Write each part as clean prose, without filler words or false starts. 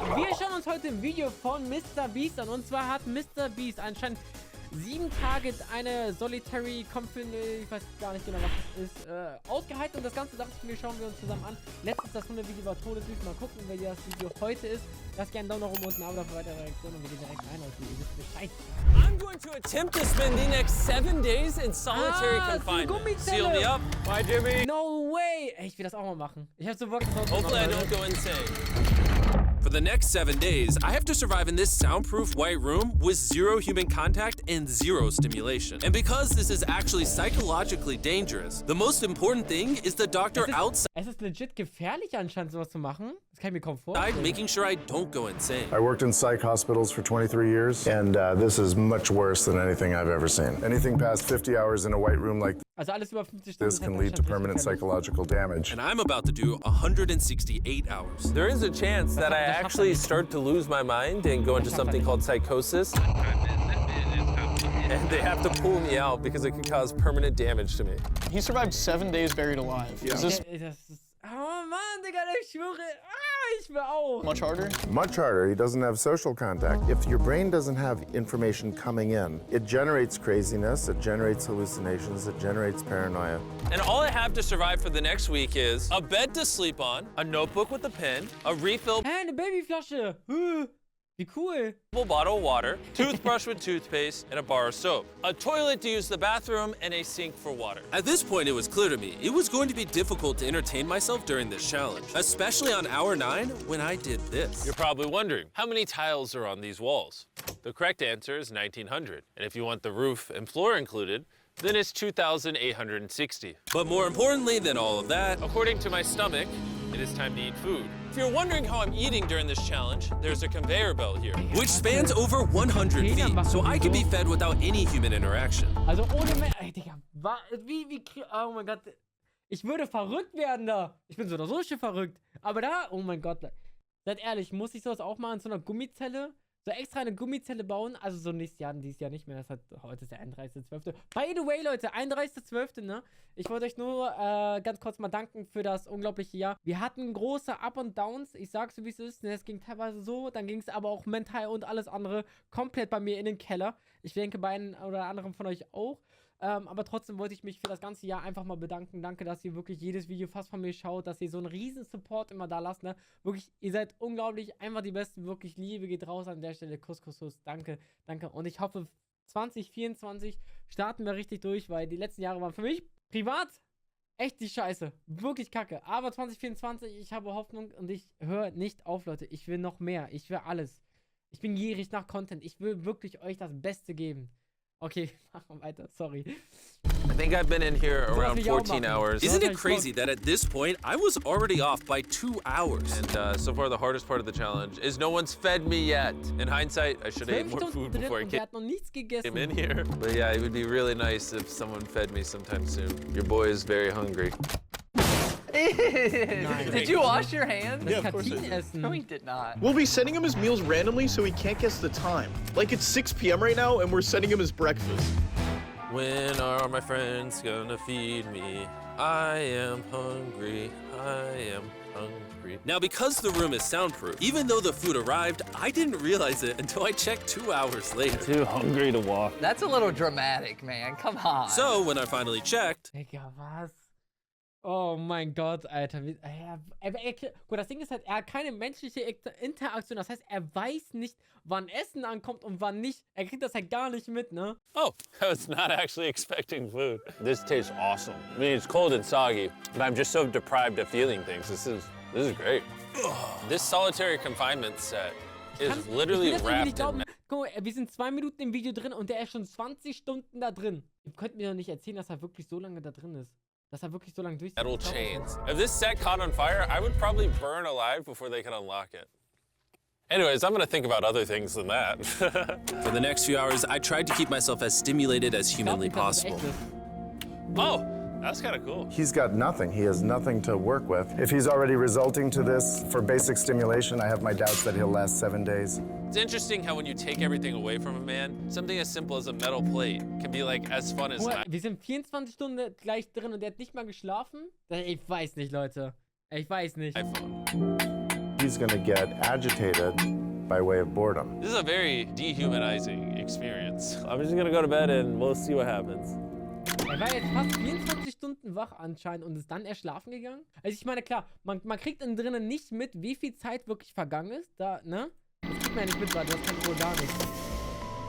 Wir schauen uns heute ein Video von MrBeast an. Und zwar hat MrBeast anscheinend 7 Tage eine Solitary Company, ich weiß gar nicht genau, was das ist, ausgehalten. Und das Ganze dachte ich mir, schauen wir uns zusammen an. Letztens das Hunde-Video war todesüß. Mal gucken, wie das Video heute ist. Lasst gerne einen Daumen nach oben und ein Abo dafür weitere Reaktionen. Und wir gehen direkt rein, Leute. Ihr wisst Bescheid. I'm going to attempt to spend the next 7 days in solitary confinement. Seal me up. Bye, Jimmy. No way. Ey, ich will das auch mal machen. Ich hab so Bock drauf. Hopefully I don't go insane. For the next 7 days, I have to survive in this soundproof white room with 0 human contact and 0 stimulation. And because this is actually psychologically dangerous, the most important thing is the doctor outside Es ist legit gefährlich anscheinend sowas zu machen. Das kann ich mir kaum vorstellen. making sure I don't go insane. I worked in psych hospitals for 23 years, and this is much worse than anything I've ever seen. Anything past 50 hours in a white room like Also alles über 50 Stunden. this can lead to permanent psychological damage. And I'm about to do 168 hours. There is a chance that I actually start to lose my mind and go into something called psychosis. And they have to pull me out because it can cause permanent damage to me. He survived 7 days buried alive. Yeah. Is this Das ist... Oh Mann, Digga, ich schwöre. Ich will auch. much harder? Much harder. He doesn't have social contact. If your brain doesn't have information coming in, it generates craziness, it generates hallucinations, it generates paranoia. And all I have to survive for the next week is a bed to sleep on, a notebook with a pen, a refillable Hä, eine Babyflasche. Wie cool. bottle of water, toothbrush with toothpaste, and a bar of soap. A toilet to use the bathroom, and a sink for water. At this point, it was clear to me it was going to be difficult to entertain myself during this challenge, especially on hour 9 when I did this. You're probably wondering, how many tiles are on these walls? The correct answer is 1,900. And if you want the roof and floor included, then it's 2,860. But more importantly than all of that, according to my stomach, it is time to eat food. If you're wondering how I'm eating during this challenge, there's a conveyor belt here, which spans over 100 feet, so I can be fed without any human interaction. Also ohne mehr. Ey, Digga, oh mein Gott. Ich würde verrückt werden da. Ich bin so oder so schon verrückt. Aber da, oh mein Gott. Seid ehrlich, muss ich sowas auch mal in so einer Gummizelle? So extra eine Gummizelle bauen? Also so dieses Jahr nicht mehr. Das hat, heute ist der 31.12. By the way, Leute, 31.12., ne? Ich wollte euch nur ganz kurz mal danken für das unglaubliche Jahr. Wir hatten große Up und Downs. Ich sag's so, wie es ist. Ne? Es ging teilweise so, dann ging es aber auch mental und alles andere komplett bei mir in den Keller. Ich denke, bei einem oder anderen von euch auch. Aber trotzdem wollte ich mich für das ganze Jahr einfach mal bedanken. Danke, dass ihr wirklich jedes Video fast von mir schaut, dass ihr so einen riesen Support immer da lasst, ne? Wirklich, ihr seid unglaublich, einfach die Besten, wirklich Liebe geht raus an der Stelle. Kuss, Kuss, Kuss, danke, danke. Und ich hoffe, 2024 starten wir richtig durch, weil die letzten Jahre waren für mich privat echt die Scheiße. Wirklich kacke. Aber 2024, ich habe Hoffnung und ich höre nicht auf, Leute. Ich will noch mehr. Ich will alles. Ich bin gierig nach Content. Ich will wirklich euch das Beste geben. Okay, machen wir weiter, sorry. I think I've been in here around 14 hours. Isn't it crazy that at this point, I was already off by 2 hours? And so far, the hardest part of the challenge is no one's fed me yet. In hindsight, I should have ate more food before I came hat noch nichts gegessen. in here. But yeah, it would be really nice if someone fed me sometime soon. Your boy is very hungry. Did you wash your hands? Yeah, of course I did. No, he did not. We'll be sending him his meals randomly so he can't guess the time. Like it's 6 p.m. right now and we're sending him his breakfast. When are my friends gonna feed me? I am hungry. I am hungry. Now, because the room is soundproof, even though the food arrived, I didn't realize it until I checked 2 hours later. Too hungry to walk. That's a little dramatic, man. Come on. So, when I finally checked, Digga, was? Oh mein Gott, Alter. Gut, das Ding ist halt, er hat keine menschliche Interaktion. Das heißt, er weiß nicht, wann Essen ankommt und wann nicht. Er kriegt das halt gar nicht mit, ne? oh, I was not actually expecting food. This tastes awesome. I mean, it's cold and soggy, but I'm just so deprived of feeling things. This is great. This solitary confinement set is literally wrapped in... Guck mal, wir sind 2 Minuten im Video drin und der ist schon 20 Stunden da drin. Ihr könnt mir doch nicht erzählen, dass er wirklich so lange da drin ist. Dass er wirklich so lange durch metal chains. If this set caught on fire, I would probably burn alive before they could unlock it. Anyways, I'm gonna think about other things than that. For the next few hours, I tried to keep myself as stimulated as humanly possible. Oh, that's kind of cool. He's got nothing. He has nothing to work with. If he's already resulting to this for basic stimulation, I have my doubts that he'll last 7 days. It's interesting how when you take everything away from a man, something as simple as a metal plate can be like as fun as... Wir sind 24 Stunden gleich drin und er hat nicht mal geschlafen? Ich weiß nicht, Leute. Ich weiß nicht. iPhone. he's going to get agitated by way of boredom. This is a very dehumanizing experience. I'm just gonna go to bed and we'll see what happens. Er war jetzt fast 24 Stunden wach anscheinend und ist dann erst schlafen gegangen. Also ich meine, klar, man kriegt innen drinnen nicht mit, wie viel Zeit wirklich vergangen ist. Da, ne? Das kriegt man ja nicht mit, weil das kann wohl gar nichts.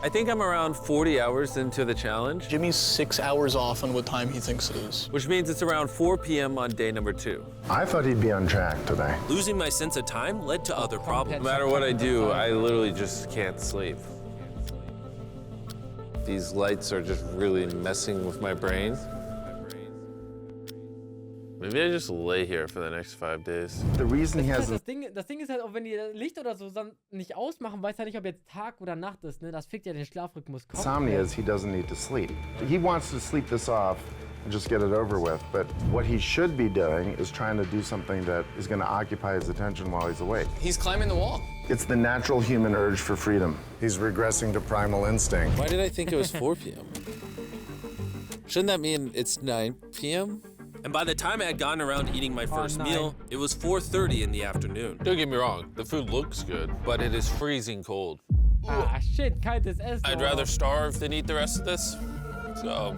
I think I'm around 40 hours into the challenge, Jimmy's 6 hours off on what time he thinks it is. which means it's around 4 p.m. on day number 2. I thought he'd be on track today. Losing my sense of time led to other problems. No matter what I do, I literally just can't sleep. These lights are just really messing with my brain. Maybe I just lay here for the next 5 days. The reason he Das hasn't Ding ist halt auch, wenn die Licht oder so nicht ausmachen, weiß er nicht, ob jetzt Tag oder Nacht ist, ne? Das fickt ja den Schlafrhythmus komplett. insomnia is he doesn't need to sleep. He wants to sleep this off and just get it over with. But what he should be doing is trying to do something that is going to occupy his attention while he's awake. He's climbing the wall. It's the natural human urge for freedom. He's regressing to primal instinct. Why did I think it was 4 p.m.? Shouldn't that mean it's 9 p.m.? And by the time I had gotten around to eating my first meal, it was 4:30 in the afternoon. Don't get me wrong, the food looks good, but it is freezing cold. Ah, shit, kaltes Essen. I'd rather starve than eat the rest of this. So,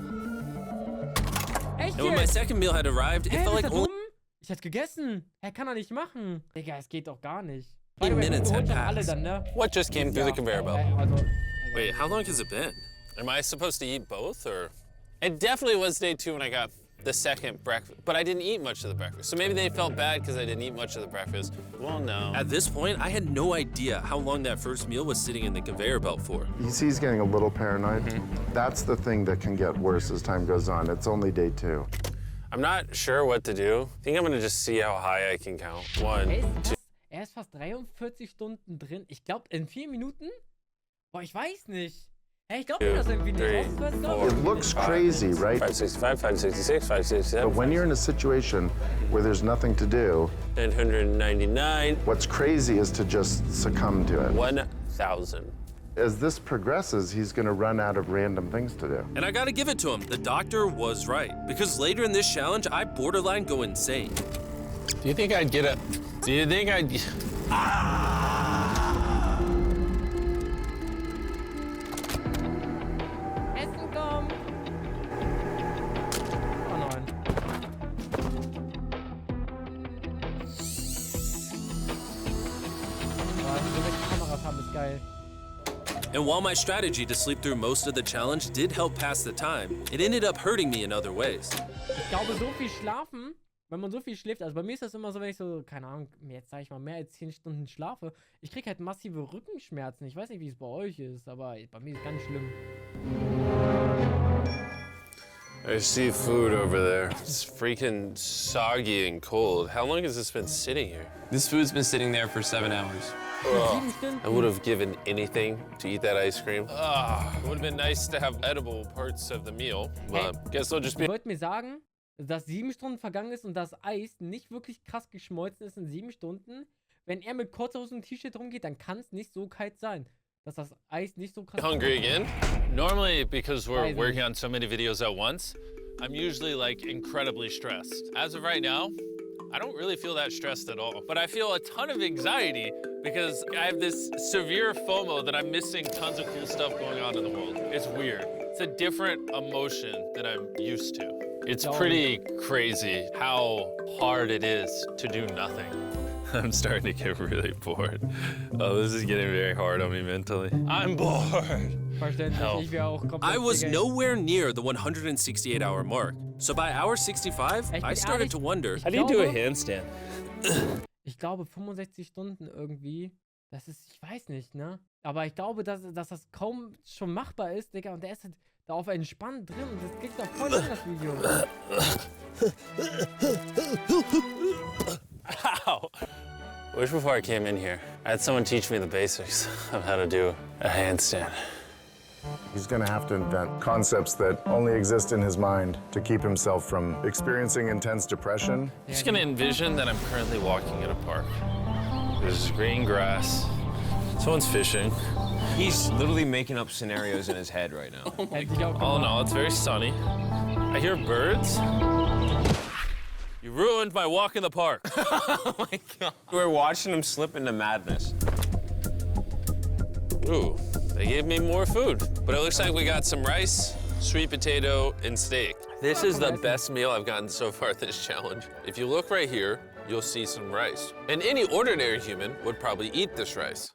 Echt and when my jetzt? second meal had arrived, it Hä, felt ist like er only dumm? Ich hätte gegessen. Hä, kann er nicht machen. Digga, es geht doch gar nicht. 8 minutes had Alle passed. dann, ne? What just came through the conveyor belt? Also, Wait, how long has it been? Am I supposed to eat both, or? It definitely was day 2 when I got the second breakfast, but I didn't eat much of the breakfast. So maybe they felt bad because I didn't eat much of the breakfast. Well, no. At this point, I had no idea how long that first meal was sitting in the conveyor belt for. He sees getting a little paranoid. That's the thing that can get worse as time goes on. It's only day 2. I'm not sure what to do. I think I'm gonna just see how high I can count. 1, 2. Er ist fast 43 Stunden drin. Ich glaube, in 4 Minuten? Boah, ich weiß nicht. Hä, ich glaube das irgendwie nicht. 3, Was glaubst du? It looks crazy, right? 565, 566, 567. But when you're in a situation where there's nothing to do, 999. what's crazy is to just succumb to it. 1,000. As this progresses, he's going to run out of random things to do. And I gotta give it to him. The doctor was right. Because later in this challenge, I borderline go insane. Do you think I'd get it? Do you think I'd... Essen kommt. Oh nein. Boah, so welche Kameras haben, ist geil. And while my strategy to sleep through most of the challenge did help pass the time, it ended up hurting me in other ways. Ich glaube, so viel schlafen, wenn man so viel schläft, also bei mir ist das immer so, wenn ich so, keine Ahnung, jetzt sage ich mal, mehr als 10 Stunden schlafe, ich kriege halt massive Rückenschmerzen. Ich weiß nicht, wie es bei euch ist, aber bei mir ist es ganz schlimm. I see food over there. It's freaking soggy and cold. How long has this been sitting here? This food's been sitting there for 7 hours. I would have given anything to eat that ice cream. It would have been nice to have edible parts of the meal, but guess I'll just be... Ihr wollt mir sagen, dass 7 Stunden vergangen ist und das Eis nicht wirklich krass geschmolzen ist in 7 Stunden? Wenn er mit Kurzhosen und T-Shirt rumgeht, dann kann es nicht so kalt sein. Dass das Eis nicht so krass... Hungry again? Normally, because we're working on so many videos at once, I'm usually like incredibly stressed. As of right now, I don't really feel that stressed at all. But I feel a ton of anxiety because I have this severe FOMO that I'm missing tons of cool stuff going on in the world. It's weird. It's a different emotion than I'm used to. It's pretty crazy how hard it is to do nothing. I'm starting to get really bored. Oh, this is getting very hard on me mentally. I'm bored. Verständlich, ich wäre auch komplett... I was nowhere near the 168-hour mark. So by hour 65, I started to wonder, how do you do a handstand? Ich glaube 65 Stunden irgendwie, das ist, ich weiß nicht, ne? Aber ich glaube, dass das kaum schon machbar ist, Digga. Und der ist halt da auf entspannt drin und das kriegt doch voll lang, das Video. Ow! I wish before I came in here, I had someone teach me the basics of how to do a handstand. He's going to have to invent concepts that only exist in his mind to keep himself from experiencing intense depression. I'm just gonna envision that I'm currently walking in a park. There's green grass. Someone's fishing. He's literally making up scenarios in his head right now. Oh no, it's very sunny. I hear birds. You ruined my walk in the park. Oh my God. We're watching him slip into madness. Ooh, they gave me more food. But it looks like we got some rice, sweet potato, and steak. This is the best meal I've gotten so far this challenge. If you look right here, you'll see some rice. And any ordinary human would probably eat this rice.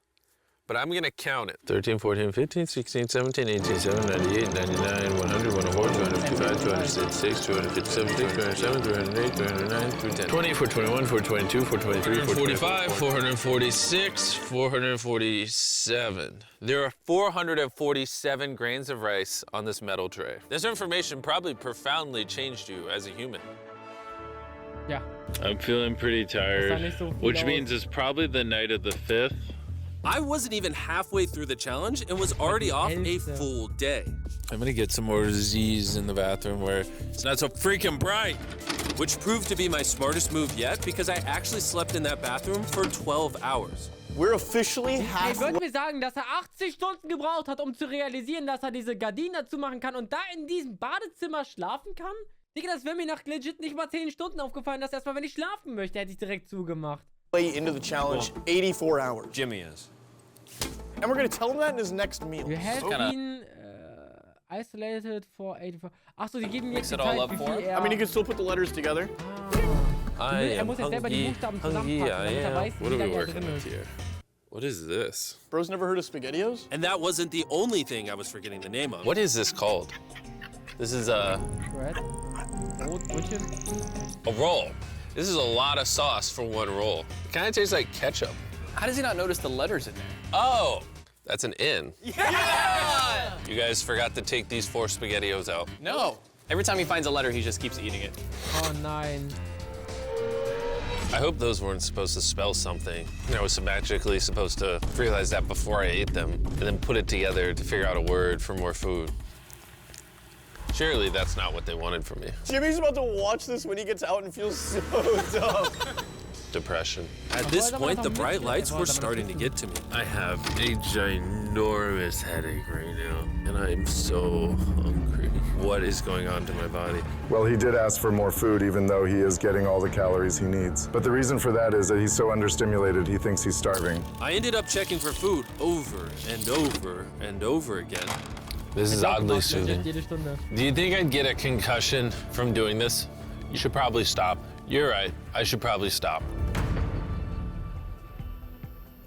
But I'm gonna count it. 13, 14, 15, 16, 17, 18, 17, 98, 99, 100, 104, 255, 266, 257, 207, 308, 309, 310. 20, 421, 422, 423, 445, 446, 447. There are 447 grains of rice on this metal tray. This information probably profoundly changed you as a human. Ja. I'm feeling pretty tired, nicht so viel which aus. means it's probably the night of the 5th. I wasn't even halfway through the challenge and was already off a full day. I'm gonna get some more Z's in the bathroom where it's not so freaking bright. Which proved to be my smartest move yet because I actually slept in that bathroom for 12 hours. We're officially Ey, halfway. würden wir sagen, dass er 80 Stunden gebraucht hat, um zu realisieren, dass er diese Gardinen dazu machen kann und da in diesem Badezimmer schlafen kann? Digga, das wäre mir nach legit nicht mal 10 Stunden aufgefallen, dass erstmal, wenn ich schlafen möchte, hätte ich direkt zugemacht. Into the challenge, 84 hours. Jimmy is. And we're gonna tell him that in his next meal. You have been isolated for 84. Achso, die geben jetzt die it all Zeit, up wie for viel him? er... I mean, you can still put the letters together. Er muss jetzt selber die Buchstaben zusammenpacken, damit er weiß, What wie are we lange er working drin with ist. here? What is this? Bro's never heard of SpaghettiOs? And that wasn't the only thing I was forgetting the name of. What is this called? This is Bread. Brot, Brötchen. a roll. This is a lot of sauce for one roll. It kind of tastes like ketchup. How does he not notice the letters in there? Oh, that's an N. Yeah! You guys forgot to take these 4 SpaghettiOs out. No. Every time he finds a letter, he just keeps eating it. Oh nein. I hope those weren't supposed to spell something. I was magically supposed to realize that before I ate them, and then put it together to figure out a word for more food. Surely that's not what they wanted from me. Jimmy's about to watch this when he gets out and feels so dumb. Depression. At this point, the bright lights were starting to get to me. I have a ginormous headache right now, and I'm so hungry. What is going on to my body? Well, he did ask for more food, even though he is getting all the calories he needs. But the reason for that is that he's so understimulated, he thinks he's starving. I ended up checking for food over and over and over again. This is oddly soothing. Jede Stunde. Do you think I'd get a concussion from doing this? You should probably stop. You're right. I should probably stop.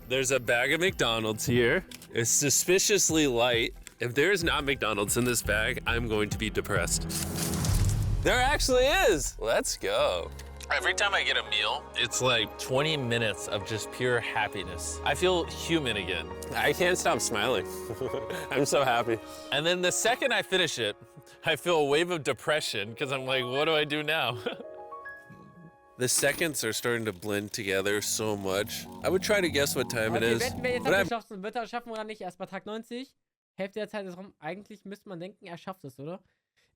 There's a bag of McDonald's here. It's suspiciously light. If there's not McDonald's in this bag, I'm going to be depressed. There actually is. Let's go. Every time I get a meal, it's like 20 minutes of just pure happiness. I feel human again. I can't stop smiling. I'm so happy. And then the second I finish it, I feel a wave of depression because I'm like, what do I do now? The seconds are starting to blend together so much. I would try to guess what time it Okay, is. wetten, wer jetzt but I'm geschafft hat, wird er schaffen oder nicht? Erst bei Tag 90. Hälfte der Zeit ist rum. Eigentlich müsste man denken, er schafft es, oder?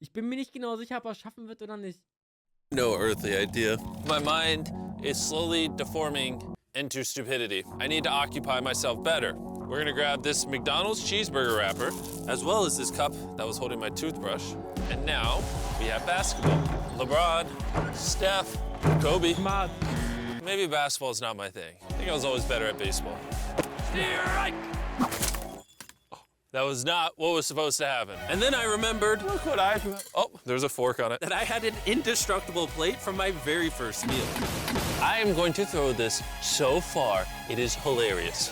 Ich bin mir nicht genau sicher, ob er es schaffen wird oder nicht. no earthly idea. My mind is slowly deforming into stupidity. I need to occupy myself better. We're gonna grab this McDonald's cheeseburger wrapper, as well as this cup that was holding my toothbrush. And now we have basketball. LeBron, Steph, Kobe. Smart. Maybe basketball is not my thing. I think I was always better at baseball. Right. That was not what was supposed to happen. And then I remembered, look what oh, there's a fork on it, that I had an indestructible plate from my very first meal. I am going to throw this so far, it is hilarious.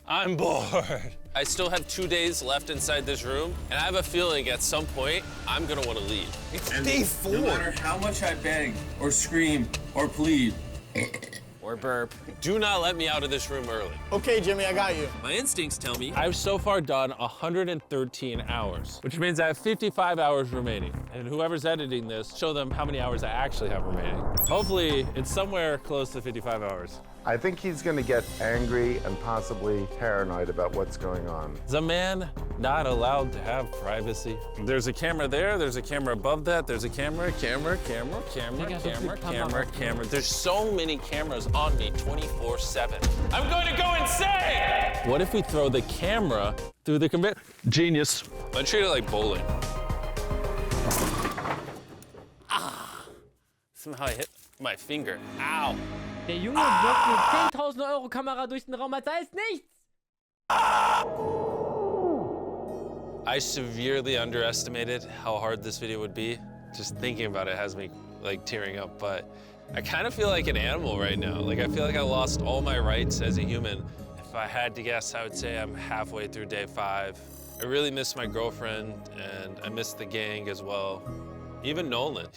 I'm bored. I still have 2 days left inside this room, and I have a feeling at some point, I'm gonna wanna leave. It's day 4. No matter how much I beg or scream or plead Or burp. Do not let me out of this room early. Okay, Jimmy, I got you. My instincts tell me I've so far done 113 hours, which means I have 55 hours remaining. And whoever's editing this, show them how many hours I actually have remaining. Hopefully, it's somewhere close to 55 hours. I think he's going to get angry and possibly paranoid about what's going on. Is a man not allowed to have privacy? There's a camera there, there's a camera above that, there's a camera. There's so many cameras on me 24/7. I'm going to go insane! What if we throw the camera through the conveyor? Genius. I treat it like bowling. Somehow I hit my finger. Ow. Der Junge wirft eine 10.000 Euro Kamera durch den Raum, als sei es nichts. I severely underestimated how hard this video would be. Just thinking about it has me like tearing up, but I kind of feel like an animal right now. Like I feel like I lost all my rights as a human. If I had to guess, I would say I'm halfway through day 5. I really miss my girlfriend and I miss the gang as well. Even Nolan.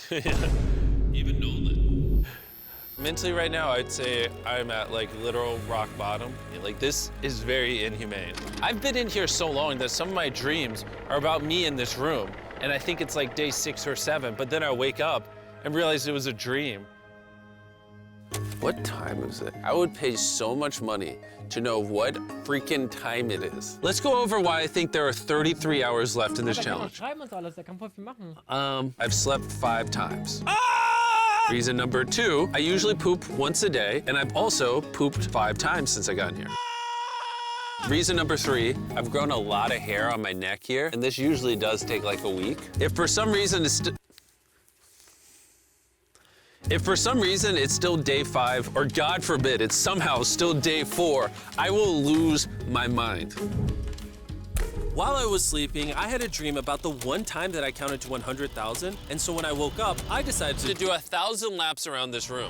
Even Nolan. Mentally right now, I'd say I'm at like literal rock bottom. Like this is very inhumane. I've been in here so long that some of my dreams are about me in this room. And I think it's like day 6 or 7, but then I wake up and realize it was a dream. What time is it? I would pay so much money to know what freaking time it is. Let's go over why I think there are 33 hours left in this challenge. I've slept 5 times. Reason number 2, I usually poop once a day, and I've also pooped 5 times since I got in here. Reason number 3, I've grown a lot of hair on my neck here, and this usually does take like a week. If for some reason it's still day 5, or God forbid, it's somehow still day 4, I will lose my mind. While I was sleeping, I had a dream about the one time that I counted to 100,000, and so when I woke up, I decided to do 1,000 laps around this room.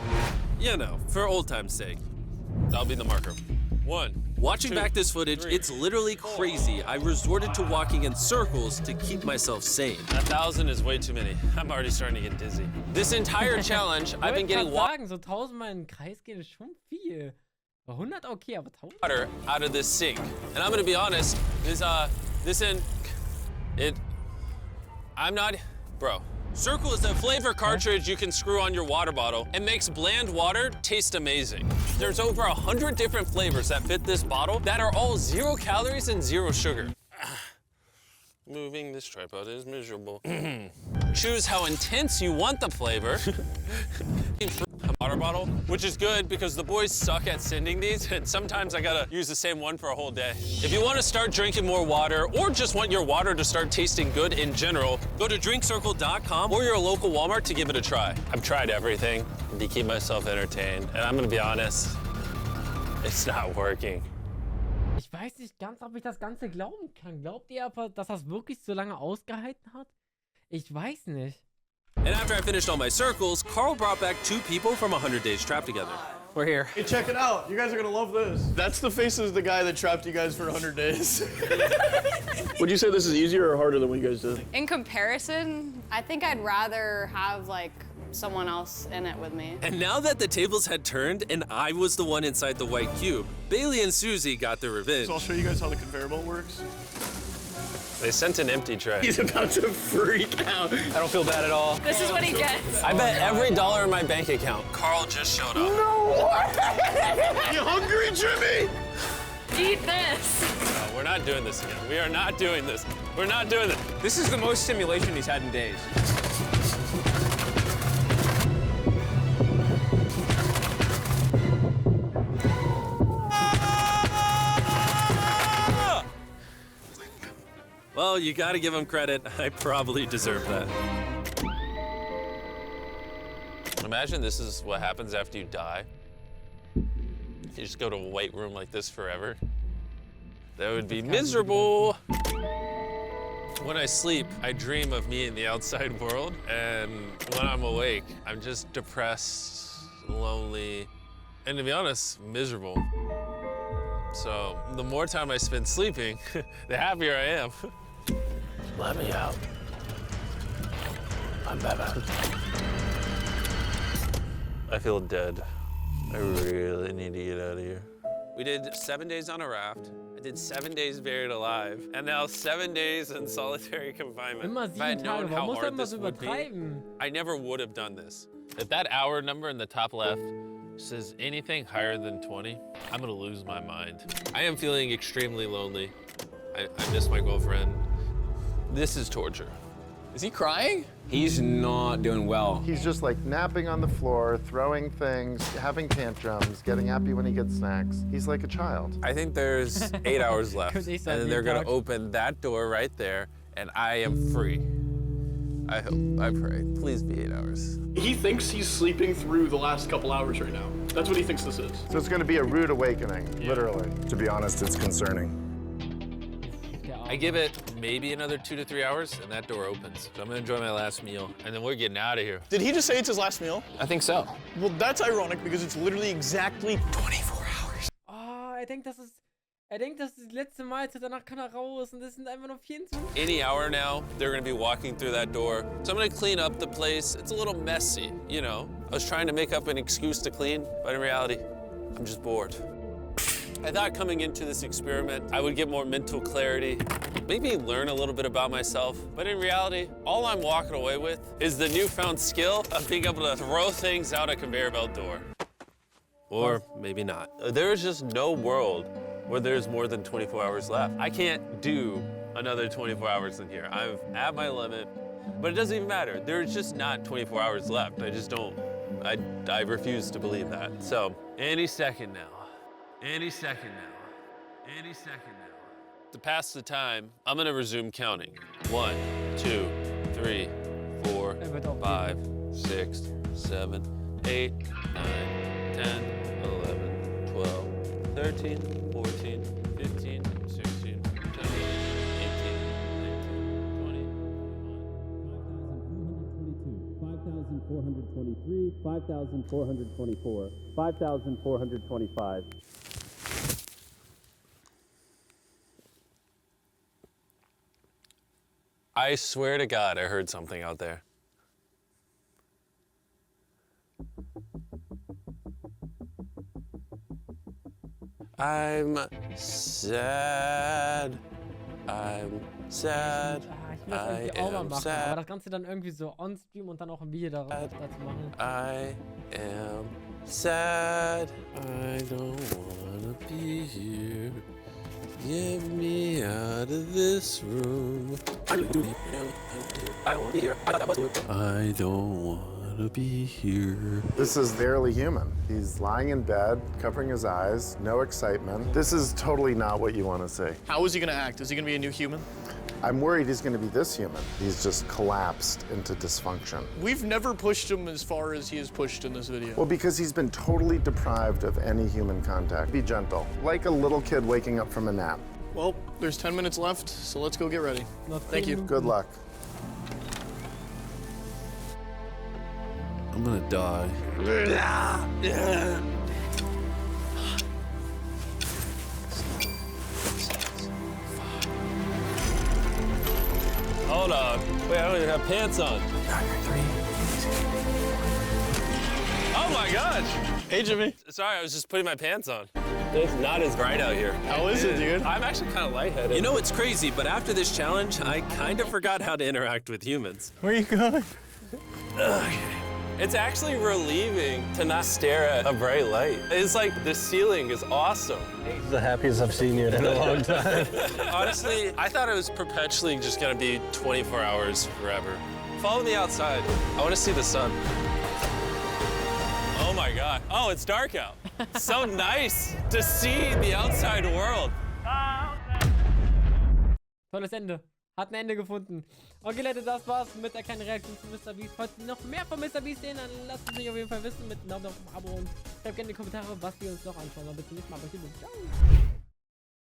You know, for old time's sake. That'll be the marker. 1. Watching back this footage, 3, it's literally crazy. I resorted to walking in circles to keep myself sane. 1,000 is way too many. I'm already starting to get dizzy. This entire challenge, I've been getting so 1.000 Mal in den Kreis gehen ist schon viel. 100 okay, aber 1.000? Water out of this sink. And I'm gonna be honest, bro. Circle is a flavor cartridge you can screw on your water bottle and makes bland water taste amazing. There's over 100 different flavors that fit this bottle that are all 0 calories and 0 sugar. Moving this tripod is miserable. Choose how intense you want the flavor. Water bottle, which is good because the boys suck at sending these, and sometimes I gotta use the same one for a whole day. If you want to start drinking more water, or just want your water to start tasting good in general, go to drinkcircle.com or your local Walmart to give it a try. I've tried everything to keep myself entertained, and I'm gonna be honest, it's not working. Ich weiß nicht ganz, ob ich das Ganze glauben kann. Glaubt ihr aber, dass das wirklich so lange ausgehalten hat? Ich weiß nicht. And after I finished all my circles, Carl brought back 2 people from 100 Days Trapped Together. We're here. Hey, check it out. You guys are gonna love this. That's the face of the guy that trapped you guys for 100 days. Would you say this is easier or harder than what you guys did? In comparison, I think I'd rather have like someone else in it with me. And now that the tables had turned and I was the one inside the white cube, Bailey and Susie got their revenge. So I'll show you guys how the conveyor belt works. They sent an empty tray. He's about to freak out. I don't feel bad at all. This is what he gets. I bet every dollar in my bank account. Carl just showed up. No way! You hungry, Jimmy? Eat this. No, we're not doing this again. We are not doing this. We're not doing this. This is the most stimulation he's had in days. Well, you gotta give him credit. I probably deserve that. Imagine this is what happens after you die. You just go to a white room like this forever. That would be miserable. When I sleep, I dream of me in the outside world, and when I'm awake, I'm just depressed, lonely, and to be honest, miserable. So the more time I spend sleeping, the happier I am. Let me out. I'm Batman. I feel dead. I really need to get out of here. We did 7 days on a raft. I did 7 days buried alive, and now 7 days in solitary confinement. Immer If I had 7 known Tage, how warum muss er hard immer this so would be, übertreiben? I never would have done this. If that hour number in the top left says anything higher than 20, I'm gonna lose my mind. I am feeling extremely lonely. I miss my girlfriend. This is torture. Is he crying? He's not doing well. He's just like napping on the floor, throwing things, having tantrums, getting happy when he gets snacks. He's like a child. I think there's 8 hours left, Could they and send then me they're a gonna text? open that door right there, and I am free. I hope, I pray. Please be 8 hours. He thinks he's sleeping through the last couple hours right now. That's what he thinks this is. So it's going to be a rude awakening, literally. To be honest, it's concerning. I give it maybe another 2 to 3 hours, and that door opens. So I'm gonna enjoy my last meal, and then we're getting out of here. Did he just say it's his last meal? I think so. Well, that's ironic because it's literally exactly 24 hours. Oh, er denkt, das ist die letzte Mahlzeit, danach kann er raus und das sind einfach nur 24. Any hour now, they're gonna be walking through that door. So I'm gonna clean up the place. It's a little messy, you know. I was trying to make up an excuse to clean, but in reality, I'm just bored. I thought coming into this experiment, I would get more mental clarity, maybe learn a little bit about myself. But in reality, all I'm walking away with is the newfound skill of being able to throw things out a conveyor belt door. Or maybe not. There is just no world where there's more than 24 hours left. I can't do another 24 hours in here. I'm at my limit, but it doesn't even matter. There's just not 24 hours left. I just don't, I refuse to believe that. So, any second now. Any second now. Any second now. To pass the time, I'm gonna resume counting. 1, 2, 3, 4, 5, 6, 7, 8, 9, 10, 11, 12, 13, 14, 15, 16, 17, 18, 19, 20, 5,423, 5,424, 5,425. I swear to God, I heard something out there. I'm sad. I'm sad. Ich will das irgendwie auch mal machen, aber das Ganze dann irgendwie so on-stream und dann auch ein Video dazu machen. I am sad. I don't wanna be here. Get me out of this room. I don't wanna be here. This is barely human. He's lying in bed, covering his eyes, no excitement. This is totally not what you want to see. How is he gonna act? Is he gonna be a new human? I'm worried he's going to be this human. He's just collapsed into dysfunction. We've never pushed him as far as he is pushed in this video. Well, because he's been totally deprived of any human contact. Be gentle, like a little kid waking up from a nap. Well, there's 10 minutes left, so let's go get ready. Thank you. Good luck. I'm gonna die. Hold on. Wait, I don't even have pants on. Oh my gosh! Hey, Jimmy. Sorry, I was just putting my pants on. It's not as bright out here. How is it, dude? I'm actually kind of lightheaded. You know what's crazy, but after this challenge, I kind of forgot how to interact with humans. Where are you going? It's actually relieving to not stare at a bright light. It's like the ceiling is awesome. It's the happiest I've seen you in a long time. Honestly, I thought it was perpetually just gonna be 24 hours forever. Follow me outside. I wanna see the sun. Oh my God. Oh, it's dark out. So nice to see the outside world. Tolles Ende. Hat ein Ende gefunden. Okay, Leute, das war's mit der kleinen Reaktion zu MrBeast. Falls ihr noch mehr von MrBeast sehen, dann lasst es mich auf jeden Fall wissen mit einem Daumen auf dem Abo und schreibt gerne in die Kommentare, was wir uns noch anschauen. Bis zum nächsten Mal. Ciao.